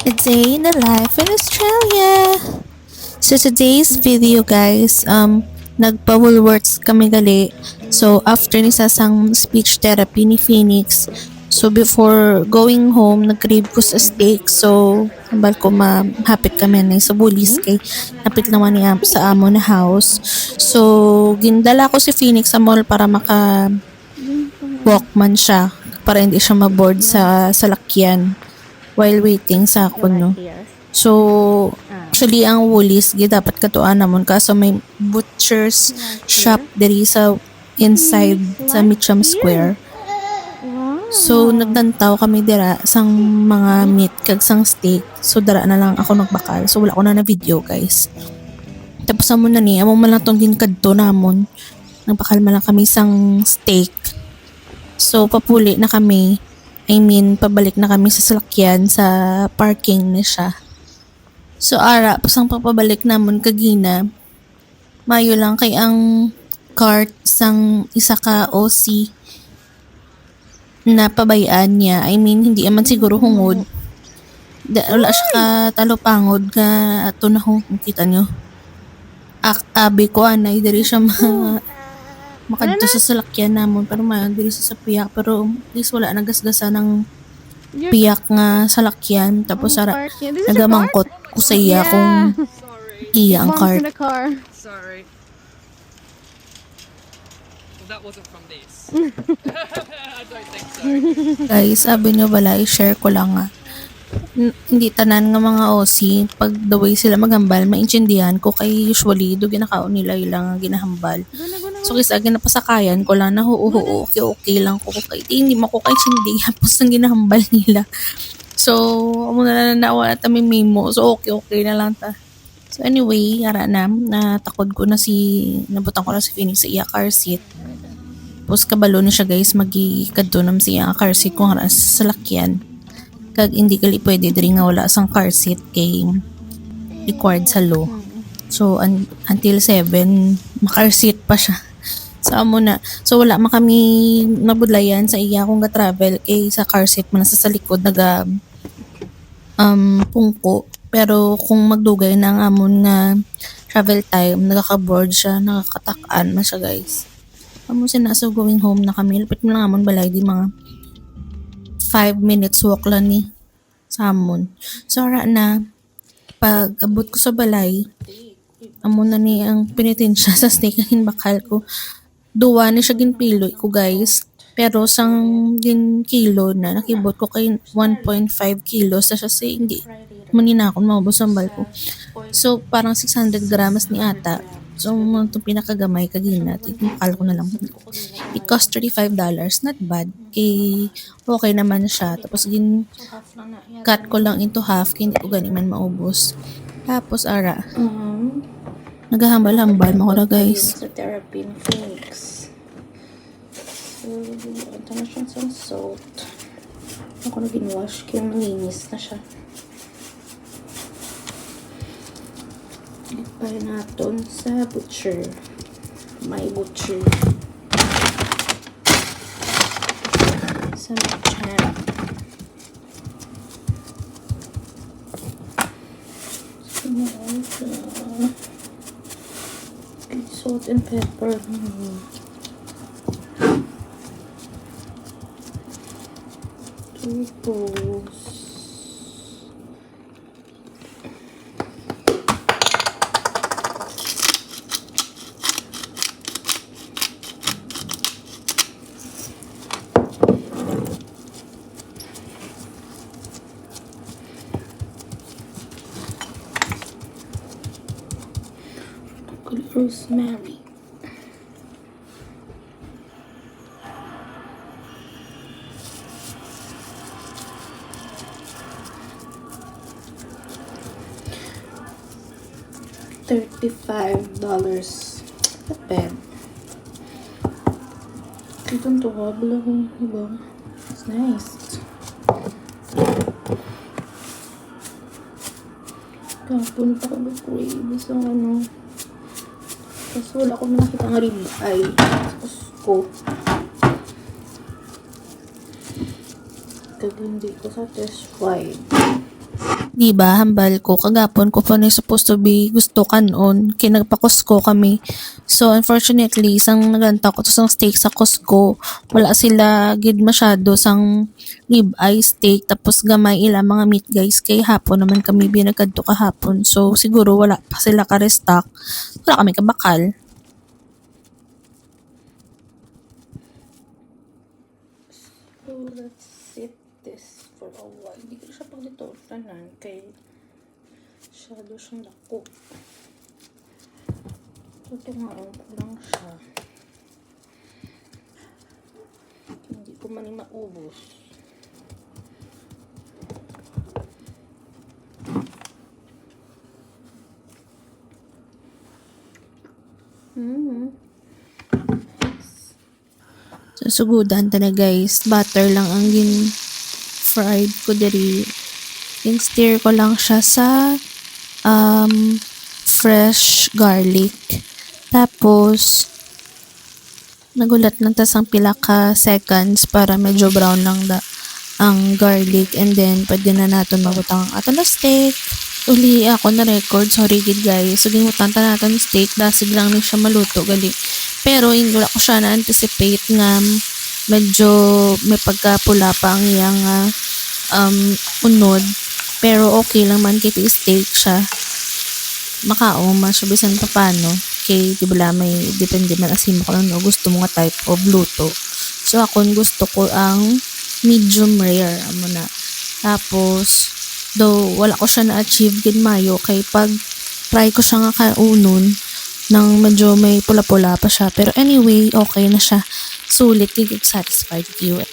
A day in the life in Australia. So today's video guys, nagpa-Woolworths kami gali. So after ni sasang speech therapy ni Phoenix, so before going home, nag-crave ko sa steak. So sambal ko mahapit kami na sa Woolies kay napit naman ni sa amo na house. So gindala ko si Phoenix sa mall para maka walkman siya para hindi siya maboard sa salakyan while waiting sa ako no. So actually ang Woolies dapat katuan namon kaso may butcher's shop diri sa inside sa Mitcham Square. So nagdantaw kami dira sang mga meat kag sang steak. So dara na lang ako nagbakal. So wala ko na video guys. Tapos amo na ni amo man lang tong ginkadto namon. Nagbakal man lang kami sang steak. So papuli na kami. Pabalik na kami sa salakyan sa parking na siya. So ara, pasang papabalik namon kagina. Mayo lang kay ang cart sang isa ka OC na pabayaan niya. Hindi naman siguro hungod. Wala siya ka talopangod nga ato na kita nyo. Abi ko anay, diri siya makadto sa salakyan namon pero mayon diri sa piyak pero at least wala nagasgasa ng piyak nga salakyan tapos ara nagamangkot ko sa iya kung iya ang cart. Sorry. Well, that wasn't from this. I don't think so. Guys, sabi nyo bala, i-share ko lang nga. Hindi tanan nga mga OC, pag the way sila magambal, maintindihan ko kay usually do ginakaon nila ilang ginahambal. So kisa ginapasakayan ko lang na okay lang ko kay hindi mo ko kay hindi hapos ang ginahambal nila. So amo na nawa ta may memo. So okay na lang ta. So anyway, ara na natakod ko na nabutan ko na si Phoenix sa iya car seat. Tapos kabalo na siya guys, magikadto nam siya car seat kung ara sa salakyan. Kag hindi gali pwede diri nga wala sang car seat kay required sa law. So until 7 ma-car seat pa siya. So amo na. So wala man kami nabudlayan sa iya kung ga-travel kay sa car seat man sa likod naga pungko. Pero kung magdugay na nga amon nga travel time, nagaka-board siya, nakakatak-an man siya guys. Amo sinasa going home na kami. Lupit mo lang amon balay di mga 5 minutes walk lang ni sa amon. So ara na pag abot ko sa balay, amo na ni ang pinitin siya sa steak na hinbakal ko. Duwa na siya ginpilo ko guys. Pero sang kilo na nakibot ko kay 1.5 kilos na siya si hindi manina akong maubos ang balko. So parang 600 grams ni ata. So itong pinakagamay kagina tikmakal ko na lang. It cost $35. Not bad. Okay naman siya. Tapos cut ko lang into half kaya hindi ko gani man maubos. Tapos ara. Naghahambal-hambal mo ko na guys. Sa therapy ng Phoenix. So, ito na siya sa salt. Ako na ginwash kaya malinis na siya. Ipay natin sa butcher. May butcher. Sa Mitcham. So, salt and pepper. Two bowls. Rosemary. $35. Not bad. Itong tuwabla ko, diba? It's nice. Kapon pa ka crave sa kasi wala ko nakita ng ribeye sa Costco. Kag hindi ko satisfied. Di ba, hambal ko, kagapon ko pa na supposed to be gusto kanon, kay nagpa-Costco kami. So, unfortunately, isang naganta ko to sang steak sa Costco, wala sila gid masyado sang rib-eye steak, tapos gamay ila mga meat guys, kay hapon naman kami binagkadto kahapon. So, siguro wala pa sila ka-restock, wala kami kabakal. So, let's sit this for a while. Hindi ko siya pag dito tanan kay shadow siyang dako. So, tungaon ko lang siya. Hindi ko man maubos. So, sugudan ta na guys. Butter lang ang fried ko diri. In-stir ko lang siya sa fresh garlic. Tapos, nagulat lang tas ang pila ka seconds para medyo brown lang ang garlic. And then, pwede na natin mabutang ang ato na steak. Uli ako na record. Sorry gid guys. So, gimutan ta natin steak. Dasig lang ni siya maluto gali. Pero, hindi ko siya na-anticipate nga medyo may pagkapula pa ang iyang unod. Pero, okay lang man kay steak siya. Makaoma siya bisan pa paano. Kay, di ba may depende man asin mo kung ano gusto mo nga type of luto. So, ako gusto ko ang medium rare. Amo na. Tapos, though, wala ko siya na-achieve gid mayo. Kay pag try ko siya nga kaunon, nang medyo may pula-pula pa siya. Pero anyway, okay na siya. Sulit, satisfied you.